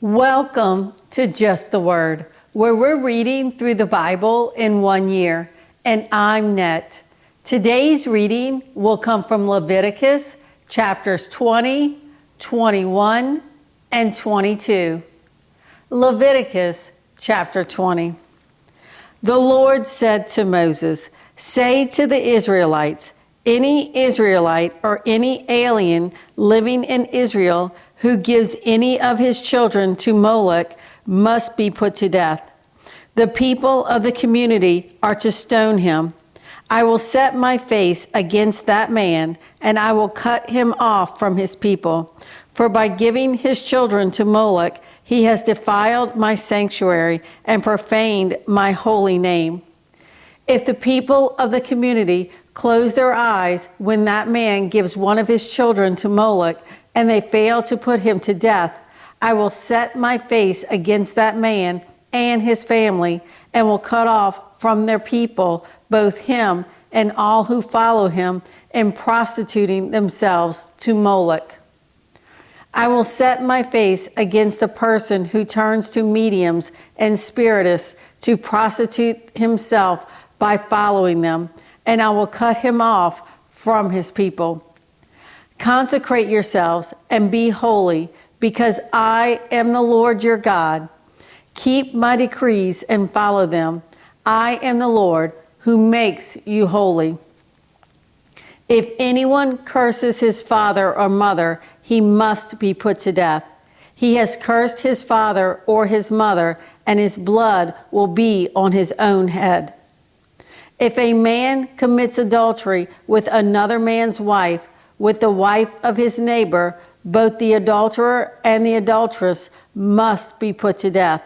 Welcome to Just the Word, where we're reading through the Bible in 1 year. And I'm Net. Today's reading will come from Leviticus chapters 20, 21, and 22. Leviticus chapter 20. The Lord said to Moses, "Say to the Israelites, any Israelite or any alien living in Israel who gives any of his children to Moloch must be put to death. The people of the community are to stone him. I will set my face against that man, and I will cut him off from his people. For by giving his children to Moloch, he has defiled my sanctuary and profaned my holy name. If the people of the community close their eyes when that man gives one of his children to Moloch, and they fail to put him to death, I will set my face against that man and his family, and will cut off from their people both him and all who follow him in prostituting themselves to Moloch. I will set my face against the person who turns to mediums and spiritists to prostitute himself by following them, and I will cut him off from his people. Consecrate yourselves and be holy, because I am the Lord your God. Keep my decrees and follow them. I am the Lord who makes you holy. If anyone curses his father or mother, he must be put to death. He has cursed his father or his mother, and his blood will be on his own head. If a man commits adultery with another man's wife, with the wife of his neighbor, both the adulterer and the adulteress must be put to death.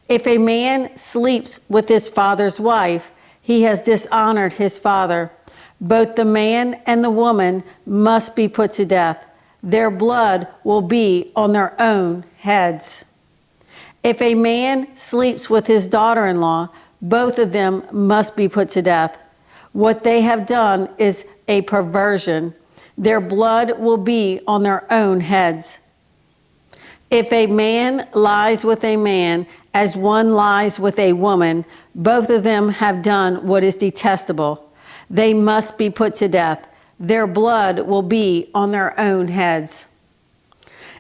If a man sleeps with his father's wife, he has dishonored his father. Both the man and the woman must be put to death. Their blood will be on their own heads. If a man sleeps with his daughter-in-law, both of them must be put to death. What they have done is a perversion. Their blood will be on their own heads. If a man lies with a man as one lies with a woman, both of them have done what is detestable. They must be put to death. Their blood will be on their own heads.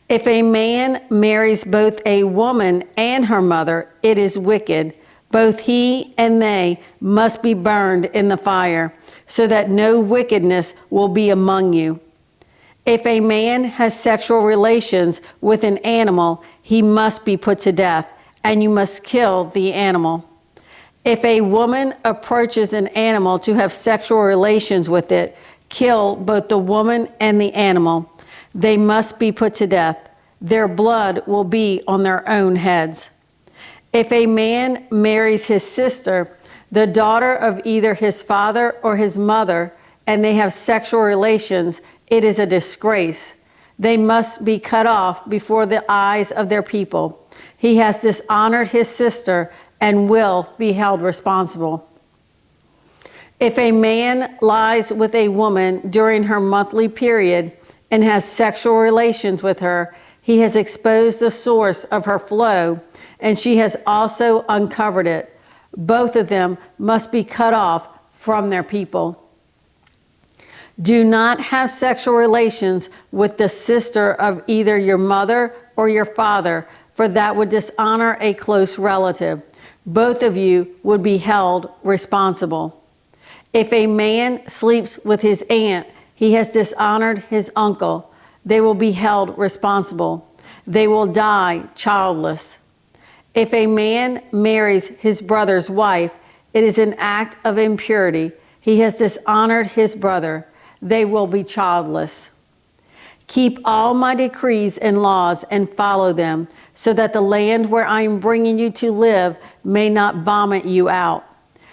If a man marries both a woman and her mother, it is wicked. Both he and they must be burned in the fire, so that no wickedness will be among you. If a man has sexual relations with an animal, he must be put to death, and you must kill the animal. If a woman approaches an animal to have sexual relations with it, kill both the woman and the animal. They must be put to death. Their blood will be on their own heads. If a man marries his sister, the daughter of either his father or his mother, and they have sexual relations, it is a disgrace. They must be cut off before the eyes of their people. He has dishonored his sister and will be held responsible. If a man lies with a woman during her monthly period and has sexual relations with her, he has exposed the source of her flow, and she has also uncovered it. Both of them must be cut off from their people. Do not have sexual relations with the sister of either your mother or your father, for that would dishonor a close relative. Both of you would be held responsible. If a man sleeps with his aunt, he has dishonored his uncle. They will be held responsible. They will die childless. If a man marries his brother's wife, it is an act of impurity. He has dishonored his brother. They will be childless. Keep all my decrees and laws and follow them, so that the land where I am bringing you to live may not vomit you out.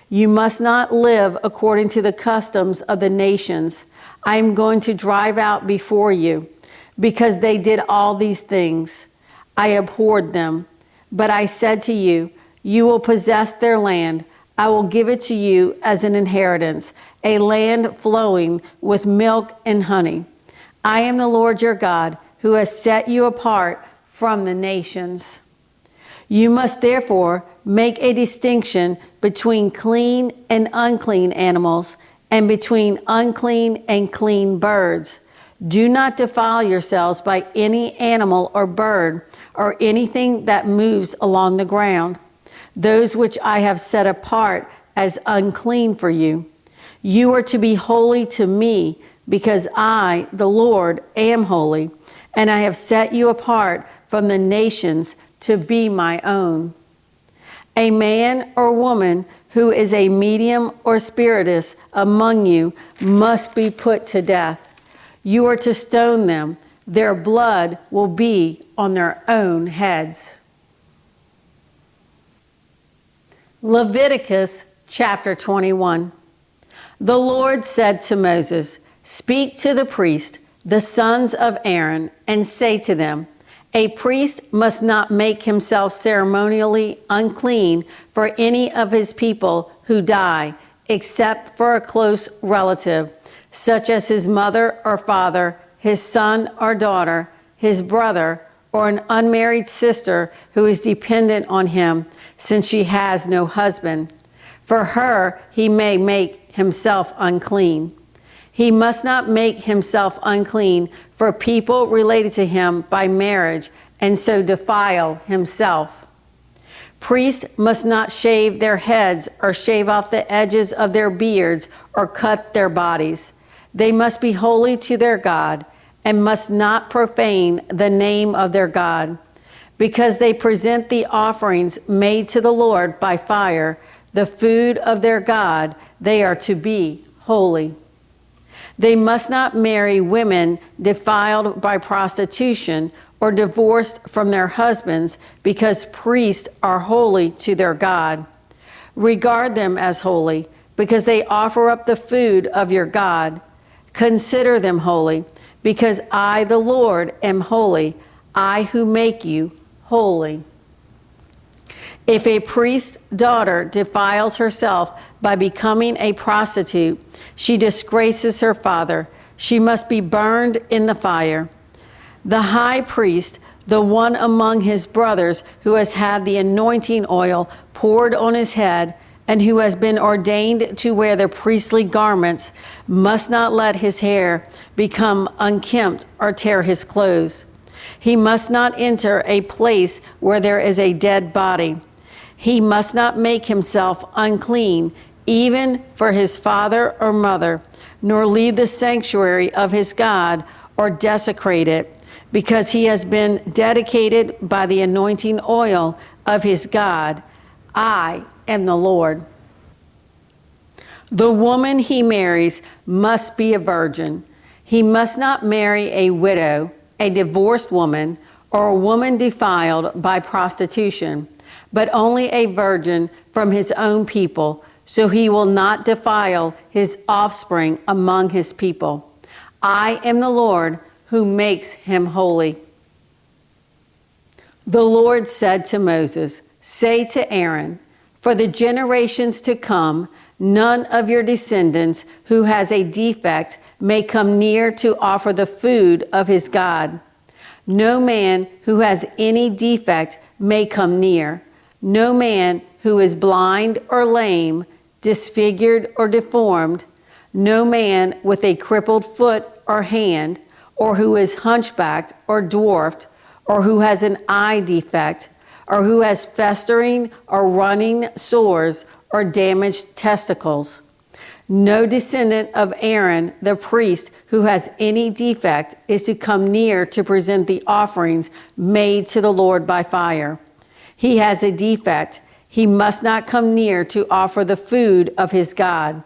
You must not live according to the customs of the nations I am going to drive out before you, because they did all these things. I abhorred them. But I said to you, you will possess their land. I will give it to you as an inheritance, a land flowing with milk and honey. I am the Lord your God, who has set you apart from the nations. You must therefore make a distinction between clean and unclean animals, and between unclean and clean birds. Do not defile yourselves by any animal or bird, or anything that moves along the ground, those which I have set apart as unclean for you. You are to be holy to me, because I, the Lord, am holy, and I have set you apart from the nations to be my own. A man or woman who is a medium or spiritist among you must be put to death. You are to stone them. Their blood will be on their own heads. Leviticus chapter 21. The Lord said to Moses, "Speak to the priest, the sons of Aaron, and say to them, a priest must not make himself ceremonially unclean for any of his people who die, except for a close relative, such as his mother or father, his son or daughter, his brother, or an unmarried sister who is dependent on him, since she has no husband. For her he may make himself unclean. He must not make himself unclean for people related to him by marriage, and so defile himself. Priests must not shave their heads or shave off the edges of their beards or cut their bodies. They must be holy to their God and must not profane the name of their God. Because they present the offerings made to the Lord by fire, the food of their God, they are to be holy. They must not marry women defiled by prostitution or divorced from their husbands, because priests are holy to their God. Regard them as holy, because they offer up the food of your God. Consider them holy, because I, the Lord, am holy, I who make you holy. If a priest's daughter defiles herself by becoming a prostitute, she disgraces her father. She must be burned in the fire. The high priest, the one among his brothers who has had the anointing oil poured on his head and who has been ordained to wear the priestly garments, must not let his hair become unkempt or tear his clothes. He must not enter a place where there is a dead body. He must not make himself unclean, even for his father or mother, nor leave the sanctuary of his God or desecrate it, because he has been dedicated by the anointing oil of his God. I am the Lord. The woman he marries must be a virgin. He must not marry a widow, a divorced woman, or a woman defiled by prostitution, but only a virgin from his own people, so he will not defile his offspring among his people. I am the Lord who makes him holy. The Lord said to Moses, "Say to Aaron, for the generations to come, none of your descendants who has a defect may come near to offer the food of his God. No man who has any defect may come near. No man who is blind or lame, disfigured or deformed, no man with a crippled foot or hand, or who is hunchbacked or dwarfed, or who has an eye defect, or who has festering or running sores or damaged testicles. No descendant of Aaron, the priest, who has any defect is to come near to present the offerings made to the Lord by fire. He has a defect. He must not come near to offer the food of his God.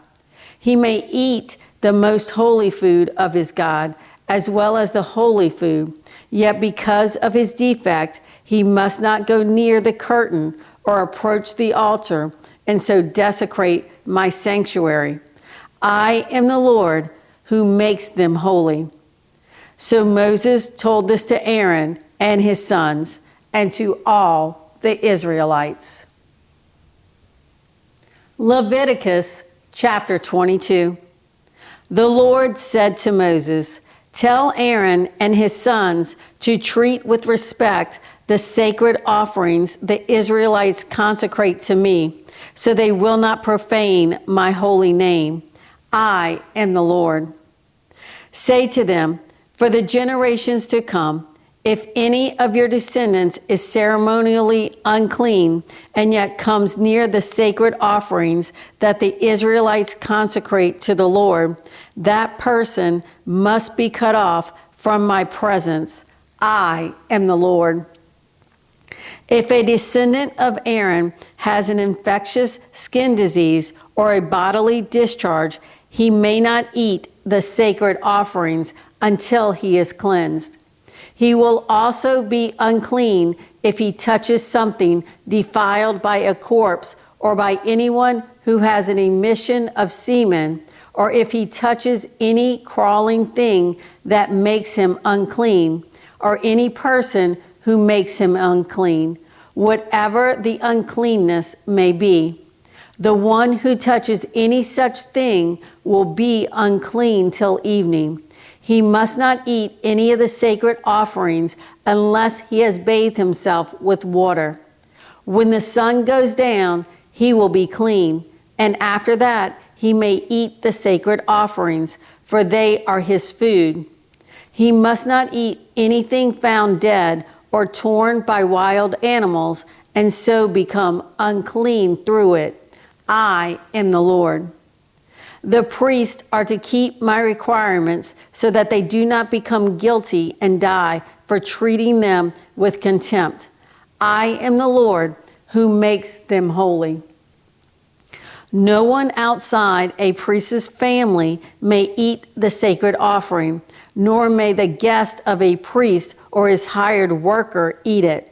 He may eat the most holy food of his God, as well as the holy food. Yet because of his defect, he must not go near the curtain or approach the altar, and so desecrate my sanctuary. I am the Lord who makes them holy." So Moses told this to Aaron and his sons, and to all the Israelites. Leviticus chapter 22. The Lord said to Moses, Tell Aaron and his sons to treat with respect the sacred offerings the Israelites consecrate to me, so they will not profane my holy name. I am the Lord. Say to them, for the generations to come, if any of your descendants is ceremonially unclean and yet comes near the sacred offerings that the Israelites consecrate to the Lord, that person must be cut off from my presence. I am the Lord. If a descendant of Aaron has an infectious skin disease or a bodily discharge, he may not eat the sacred offerings until he is cleansed. He will also be unclean if he touches something defiled by a corpse or by anyone who has an emission of semen, or if he touches any crawling thing that makes him unclean, or any person who makes him unclean, whatever the uncleanness may be. The one who touches any such thing will be unclean till evening. He must not eat any of the sacred offerings unless he has bathed himself with water. When the sun goes down, he will be clean, and after that he may eat the sacred offerings, for they are his food. He must not eat anything found dead or torn by wild animals, and so become unclean through it. I am the Lord. The priests are to keep my requirements so that they do not become guilty and die for treating them with contempt. I am the Lord who makes them holy. No one outside a priest's family may eat the sacred offering, nor may the guest of a priest or his hired worker eat it.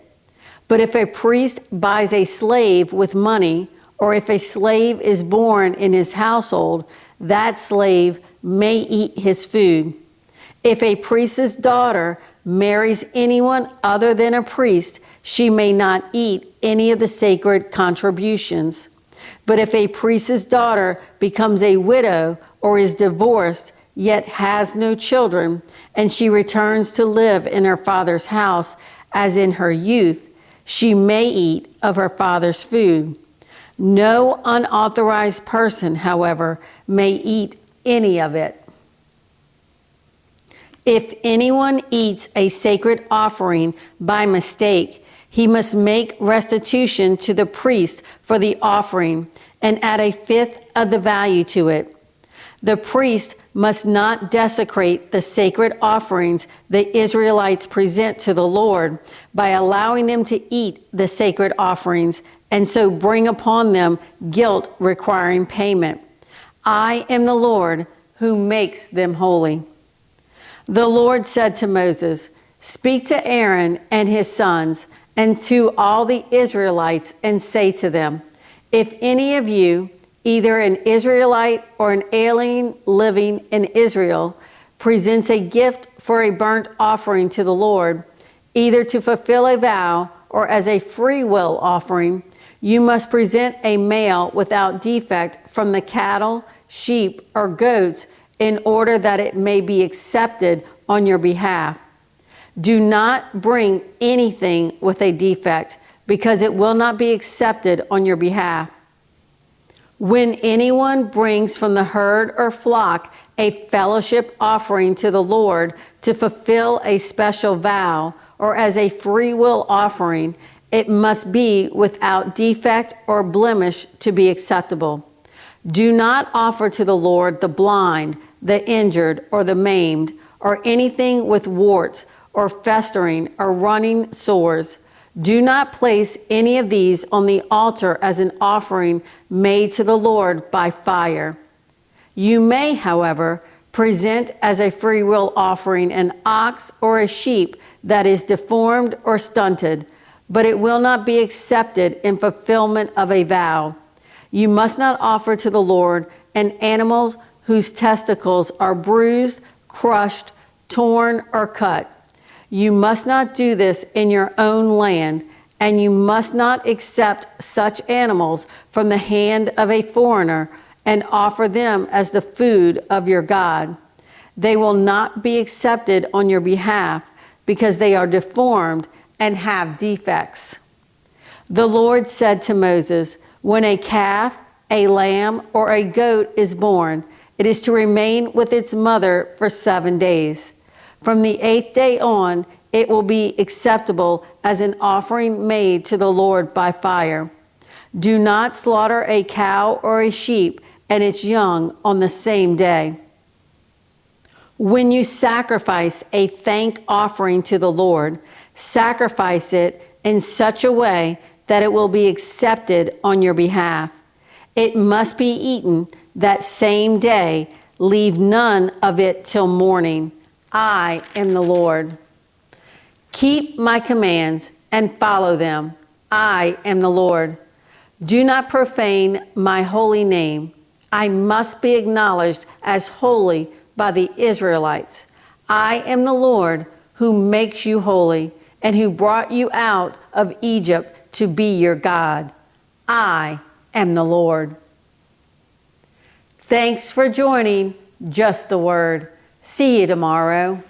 But if a priest buys a slave with money, or if a slave is born in his household, that slave may eat his food. If a priest's daughter marries anyone other than a priest, she may not eat any of the sacred contributions. But if a priest's daughter becomes a widow or is divorced, yet has no children, and she returns to live in her father's house as in her youth, she may eat of her father's food. No unauthorized person, however, may eat any of it. If anyone eats a sacred offering by mistake, he must make restitution to the priest for the offering and add a fifth of the value to it. The priest must not desecrate the sacred offerings the Israelites present to the Lord by allowing them to eat the sacred offerings and so bring upon them guilt requiring payment. I am the Lord who makes them holy. The Lord said to Moses, "Speak to Aaron and his sons and to all the Israelites and say to them, if any of you, either an Israelite or an alien living in Israel, presents a gift for a burnt offering to the Lord, either to fulfill a vow or as a free will offering, you must present a male without defect from the cattle, sheep, or goats in order that it may be accepted on your behalf. Do not bring anything with a defect, because it will not be accepted on your behalf. When anyone brings from the herd or flock a fellowship offering to the Lord to fulfill a special vow or as a free will offering, it must be without defect or blemish to be acceptable. Do not offer to the Lord the blind, the injured, or the maimed, or anything with warts or festering or running sores. Do not place any of these on the altar as an offering made to the Lord by fire. You may, however, present as a free will offering an ox or a sheep that is deformed or stunted, but it will not be accepted in fulfillment of a vow. You must not offer to the Lord an animal whose testicles are bruised, crushed, torn, or cut. You must not do this in your own land, and you must not accept such animals from the hand of a foreigner and offer them as the food of your God. They will not be accepted on your behalf because they are deformed and have defects. The Lord said to Moses, when a calf, a lamb, or a goat is born, it is to remain with its mother for 7 days. From the 8th day on, it will be acceptable as an offering made to the Lord by fire. Do not slaughter a cow or a sheep and its young on the same day. When you sacrifice a thank offering to the Lord, sacrifice it in such a way that it will be accepted on your behalf. It must be eaten that same day. Leave none of it till morning. I am the Lord. Keep my commands and follow them. I am the Lord. Do not profane my holy name. I must be acknowledged as holy by the Israelites. I am the Lord who makes you holy and who brought you out of Egypt to be your God. I am the Lord. Thanks for joining Just the Word. See you tomorrow.